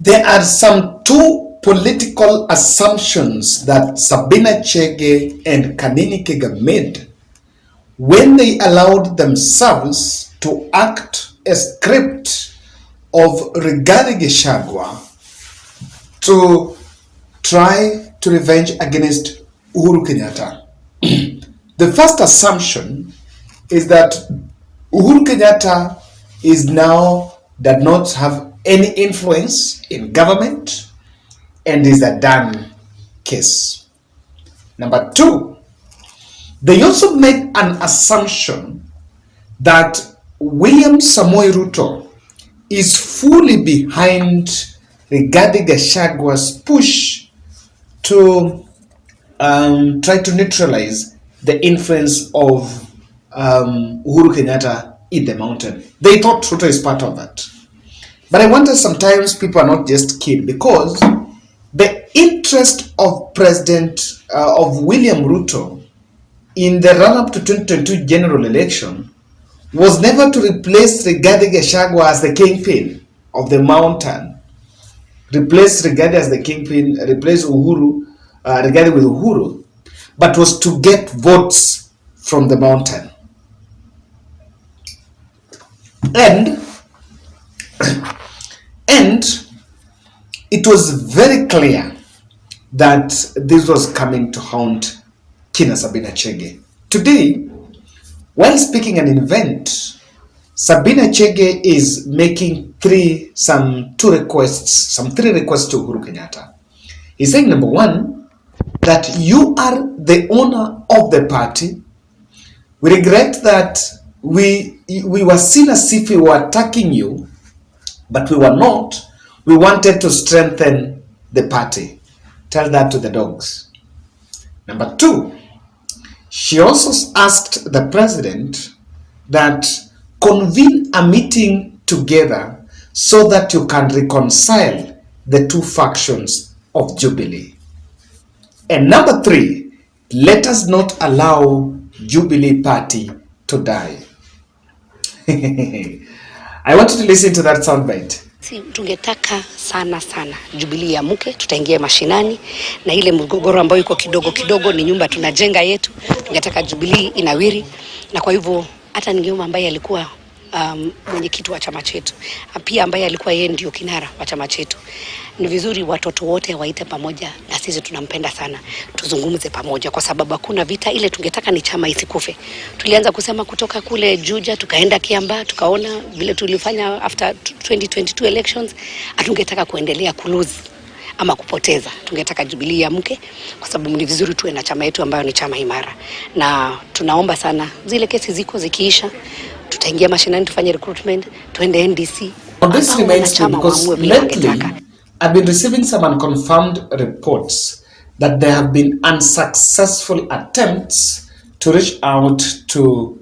There are some two political assumptions that Sabina Chege and Kanini-Rigathi made when they allowed themselves to act a script of Rigathi Gachagua to try to revenge against Uhuru Kenyatta. The first assumption is that Uhuru Kenyatta does not have any influence in government and is a done case. Number two, they also made an assumption that William Samoei Ruto is fully behind Rigathi Gachagua's push to try to neutralize the influence of Uhuru Kenyatta in the mountain. They thought Ruto is part of that. But I wonder sometimes people are not just kid, because the interest of of William Ruto in the run-up to 2022 general election was never to replace Rigathi Gachagua as the kingpin of the mountain, replace Rigathi as the kingpin, replace Rigathi with Uhuru, but was to get votes from the mountain. And it was very clear that this was coming to haunt Kina Sabina Chege. Today, while speaking at an event, Sabina Chege is making three requests to Uhuru Kenyatta. He's saying, number one, that you are the owner of the party. We regret that we were seen as if we were attacking you, but we were not. We wanted to strengthen the party. Tell that to the dogs. Number two, she also asked the president that convene a meeting together so that you can reconcile the two factions of Jubilee. And number three, let us not allow Jubilee party to die. I want you to listen to that soundbite. Tungetaka sana Jubilee ya mke, tutaingia mashinani, na ile mgogoro ambayo iko kidogo ni nyumba tunajenga yetu. Tungetaka Jubilee inawiri, na kwa hivyo hata ningeomba ambaye alikuwa mwenyekiti wa chama chetu, pia ambaye alikuwa yeye ndio kinara wa chama chetu, ni vizuri watoto wote waite pamoja, na sisi tunampenda sana, tuzungumze pamoja, kwa sababu hakuna vita. Ile tungetaka ni chama isikufe. Tulianza kusema kutoka kule Juja, tukaenda Kiambaa, tukaona vile tulifanya after 2022 elections. Hatungetaka kuendelea kulose ama kupoteza. Tungetaka Jubilee ya mke, kwa sababu ni vizuri tuwe na chama yetu ambayo ni chama imara, na tunaomba sana zile kesi ziko zikiisha, tutaingia mashinani, tufanye recruitment, tuende NDC. This reminds me, because lately I've been receiving some unconfirmed reports that there have been unsuccessful attempts to reach out to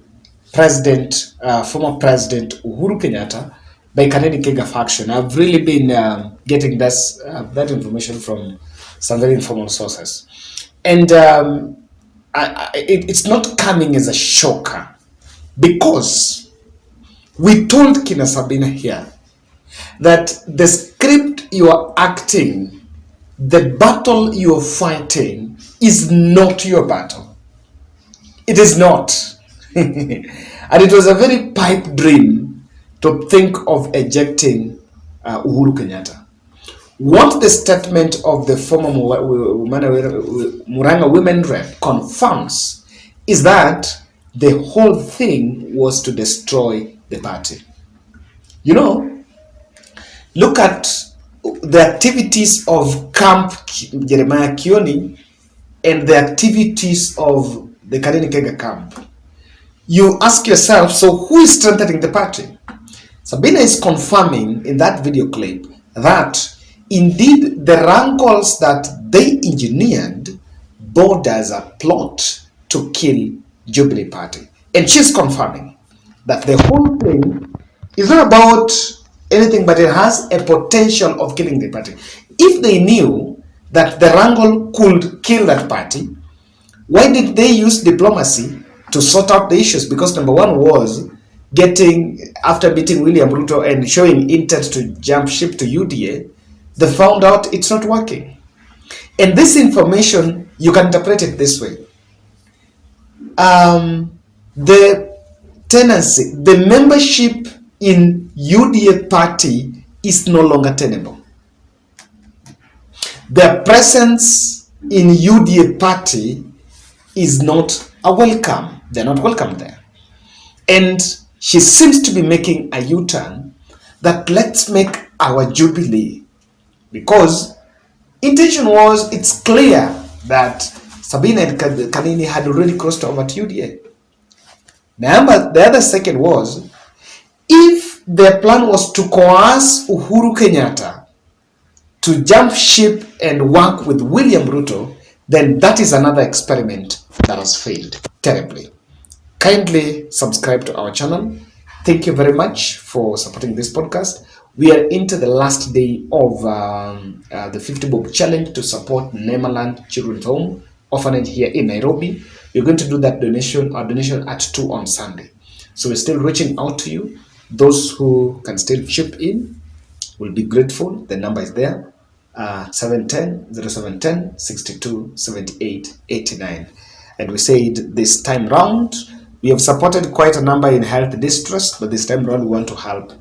former President Uhuru Kenyatta by Kanini-Rigathi faction. I've really been getting that information from some very informal sources. And it's not coming as a shocker, because we told Kina Sabina here that the script you are acting, the battle you are fighting, is not your battle. It is not. And it was a very pipe dream to think of ejecting Uhuru Kenyatta. What the statement of the former Murang'a women rep confirms is that the whole thing was to destroy the party. You know, look at the activities of Camp Jeremiah Kioni and the activities of the Kanini-Rigathi camp. You ask yourself, so who is strengthening the party? Sabina is confirming in that video clip that indeed the rankles that they engineered borders a plot to kill Jubilee party. And she's confirming that the whole thing is not about anything, but it has a potential of killing the party. If they knew that the wrangle could kill that party, why did they use diplomacy to sort out the issues? Because number one was after beating William Ruto and showing intent to jump ship to UDA, They found out it's not working. And this information, you can interpret it this way. The tenancy, the membership in UDA party is no longer tenable. Their presence in UDA party is not a welcome. They're not welcome there. And she seems to be making a U-turn that let's make our Jubilee, because intention was, it's clear that Sabina and Kanini had already crossed over to UDA. Now, the other second was, if their plan was to coerce Uhuru Kenyatta to jump ship and work with William Ruto, then that is another experiment that has failed terribly. Kindly subscribe to our channel. Thank you very much for supporting this podcast. We are into the last day of the 50 Bob Challenge to support Nemaland Children's Home Orphanage here in Nairobi. We're going to do that donation at 2 on Sunday. So we're still reaching out to you. Those who can still chip in will be grateful. The number is there. 0710 62 78 89. And we said this time round, we have supported quite a number in health distress, but this time round we want to help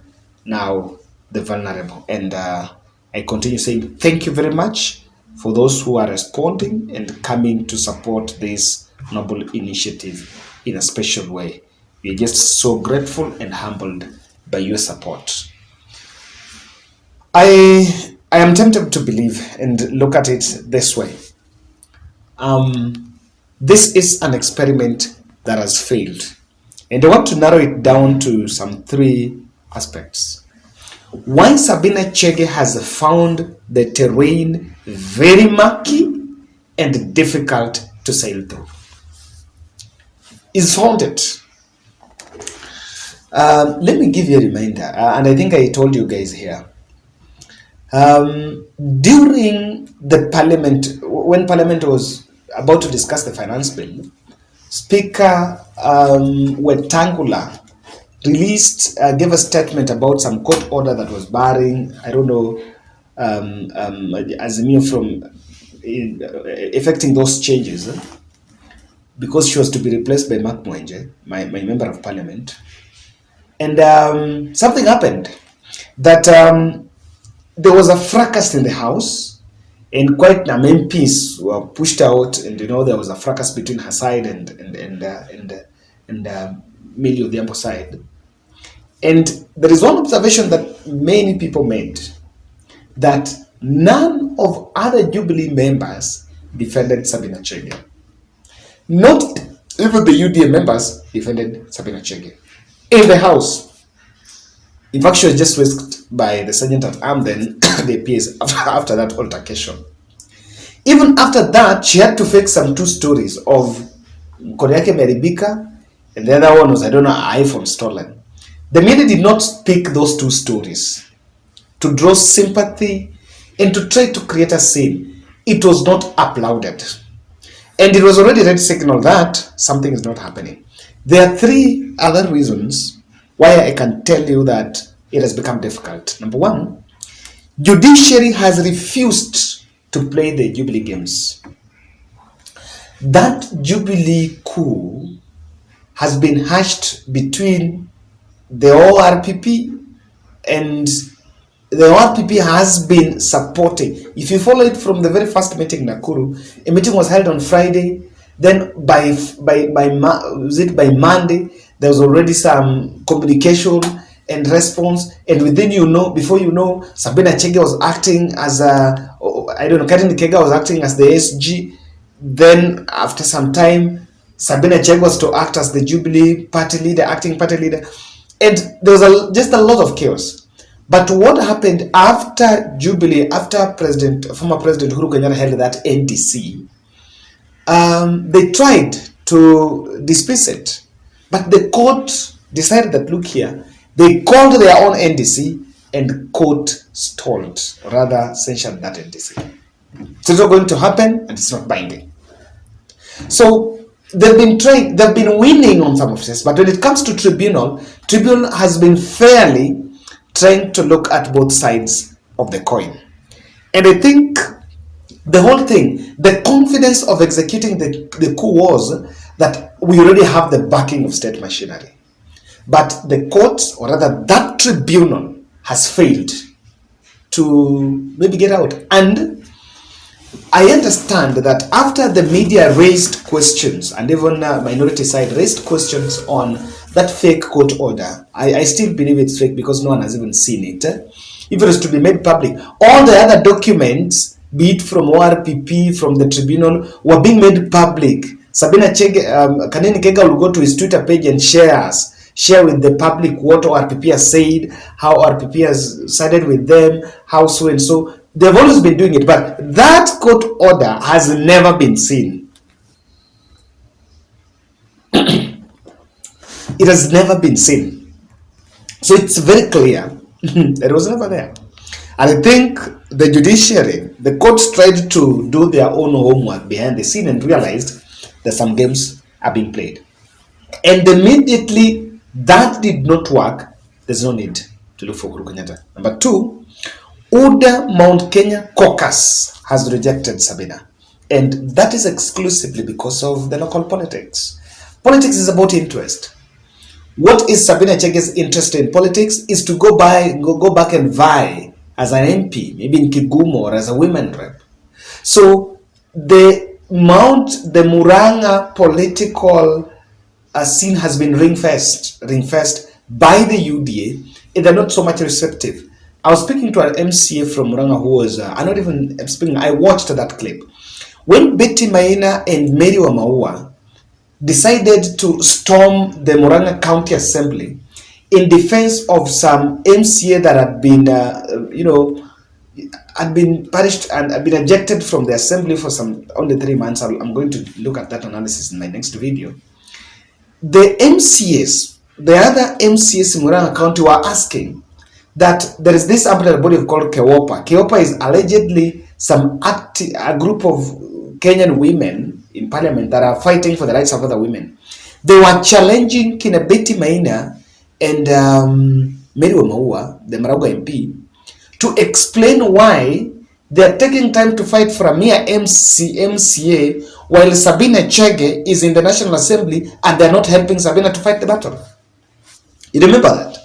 now the vulnerable. And I continue saying thank you very much for those who are responding and coming to support this noble initiative in a special way. We are just so grateful and humbled by your support. I am tempted to believe and look at it this way. This is an experiment that has failed. And I want to narrow it down to some 3 aspects. Why Sabina Chege has found the terrain very murky and difficult to sail through. Is found it. Let me give you a reminder, and I think I told you guys here. During the parliament, when parliament was about to discuss the finance bill, Speaker Wetangula gave a statement about some court order that was barring, I don't know, Azimio from effecting those changes, because she was to be replaced by Mark Mwenje, my member of parliament. And something happened that there was a fracas in the house, and quite some MPs were pushed out, and there was a fracas between her side and Millie Odhiambo side. And there is one observation that many people made, that none of other Jubilee members defended Sabina Chege. Not even the UDA members defended Sabina Chege in the house. In fact, she was just whisked by the sergeant at arms, then the PS after that altercation. Even after that, she had to fake some 2 stories of Koriake Meribika, and the other one was, I don't know, an iPhone stolen. The media did not speak those 2 stories to draw sympathy and to try to create a scene. It was not applauded. And it was already red signal that something is not happening. There are 3 other reasons why I can tell you that it has become difficult. Number 1, judiciary has refused to play the Jubilee games. That Jubilee coup has been hatched between the ORPP, and the ORPP has been supporting. If you follow it from the very first meeting in Nakuru, a meeting was held on Friday. Then by Monday, there was already some communication and response, and before you know, Sabina Chege was acting as Kanini-Rigathi was acting as the SG. Then after some time, Sabina Chege was to act as the Jubilee party leader, acting party leader, and there was just a lot of chaos. But what happened after Jubilee, after former President Uhuru Kenyatta held that NDC, they tried to dismiss it, but the court decided that, look here, they called their own NDC, and the court stalled, rather censured that NDC. So it's not going to happen, and it's not binding. So they've been winning on some of this, but when it comes to tribunal has been fairly trying to look at both sides of the coin. And I think the whole thing, the confidence of executing the coup was that we already have the backing of state machinery. But the court, or rather that tribunal, has failed to maybe get out. And I understand that after the media raised questions, and even minority side raised questions on that fake court order, I still believe it's fake because no one has even seen it. If it is to be made public, all the other documents, be it from ORPP, from the tribunal, were being made public. Sabina Chege, Kanini-Rigathi will go to his Twitter page and share with the public what ORPP has said, how ORPP has sided with them, how so and so. They've always been doing it, but that court order has never been seen. It has never been seen. So it's very clear it was never there. And I think the judiciary, the courts tried to do their own homework behind the scene and realized that some games are being played. And immediately that did not work, there's no need to look for Uhuru Kenyatta. Number two, UDA Mount Kenya caucus has rejected Sabina. And that is exclusively because of the local politics. Politics is about interest. What is Sabina Chege's interest in politics is to go back and vie as an MP, maybe in Kigumo or as a women rep. So the Murang'a political scene has been ring-fenced by the UDA, and they're not so much receptive. I was speaking to an MCA from Murang'a who was, I'm not even speaking, I watched that clip. When Betty Maina and Mary Wamaua decided to storm the Murang'a County Assembly in defense of some MCA that had been, had been punished and had been ejected from the assembly for only 3 months. I'm going to look at that analysis in my next video. The MCAs, the other MCAs in Murang'a County were asking that there is this umbrella body called KEWOPA. KEWOPA is allegedly a group of Kenyan women in parliament that are fighting for the rights of other women. They were challenging Kina Betty Maina and Mary Wamaua, the Maragua MP, to explain why they are taking time to fight for a mere MCA while Sabina Chege is in the National Assembly and they're not helping Sabina to fight the battle. You remember that?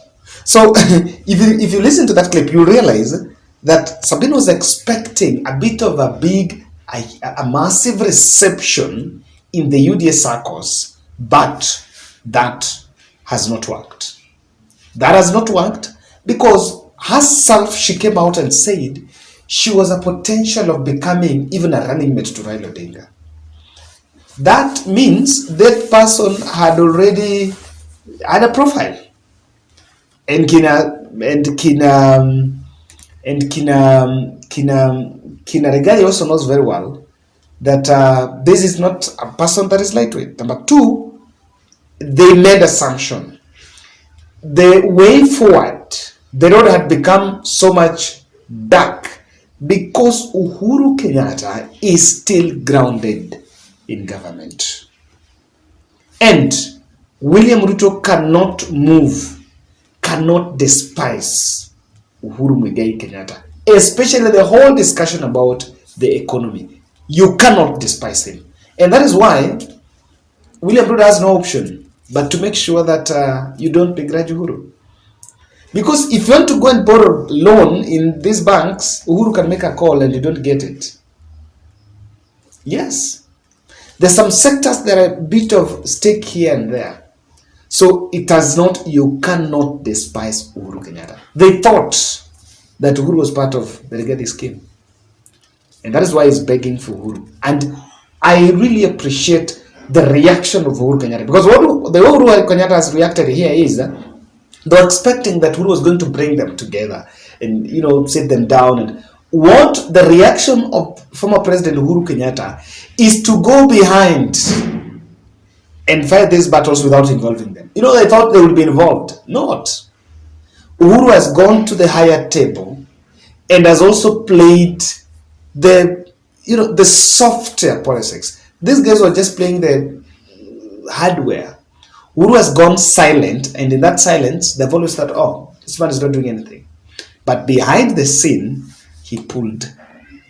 So if you listen to that clip, you realize that Sabina was expecting a bit of a massive reception in the UDA circles, but that has not worked. That has not worked because herself, she came out and said she was a potential of becoming even a running mate to Raila Odinga. That means that person had already had a profile. And Kanini-Rigathi also knows very well that this is not a person that is lightweight. Number two, they made assumption. The way forward, the road had become so much dark because Uhuru Kenyatta is still grounded in government. And William Ruto cannot despise Uhuru Muigai Kenyatta, especially the whole discussion about the economy. You cannot despise him. And that is why William Ruto has no option but to make sure that you don't begrudge Uhuru. Because if you want to go and borrow loan in these banks, Uhuru can make a call and you don't get it. Yes. There's some sectors that are a bit of stake here and there. So you cannot despise Uhuru Kenyatta. They thought that Uhuru was part of the Rigathi scheme. And that is why he's begging for Uhuru. And I really appreciate the reaction of Uhuru Kenyatta. Because what the Uhuru Kenyatta has reacted here is they're expecting that Uhuru was going to bring them together and, sit them down. And what the reaction of former President Uhuru Kenyatta is to go behind and fight these battles without involving them. They thought they would be involved. Not. Uhuru has gone to the higher table and has also played the software politics. These guys were just playing the hardware. Uhuru has gone silent, and in that silence, they've always thought, this man is not doing anything. But behind the scene, he pulled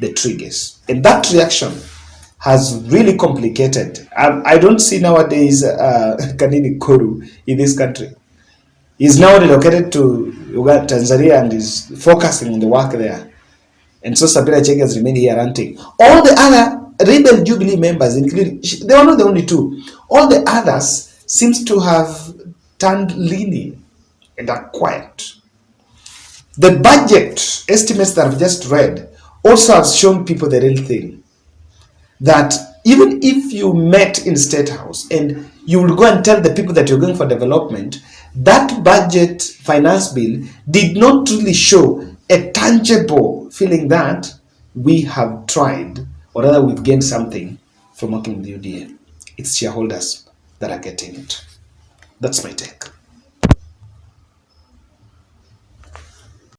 the triggers. And that reaction has really complicated. I don't see nowadays Kanini Kuru in this country. He's now relocated to Uganda, Tanzania, and is focusing on the work there. And so Sabina Chege has remained here ranting. All the other Rebel Jubilee members, including, they were not the only two, all the others seems to have turned leaning and are quiet. The budget estimates that I've just read also have shown people the real thing. That even if you met in State House and you will go and tell the people that you're going for development, that budget finance bill did not really show a tangible feeling that we have tried, or rather we've gained something from working with the UDA. It's shareholders that are getting it. That's my take.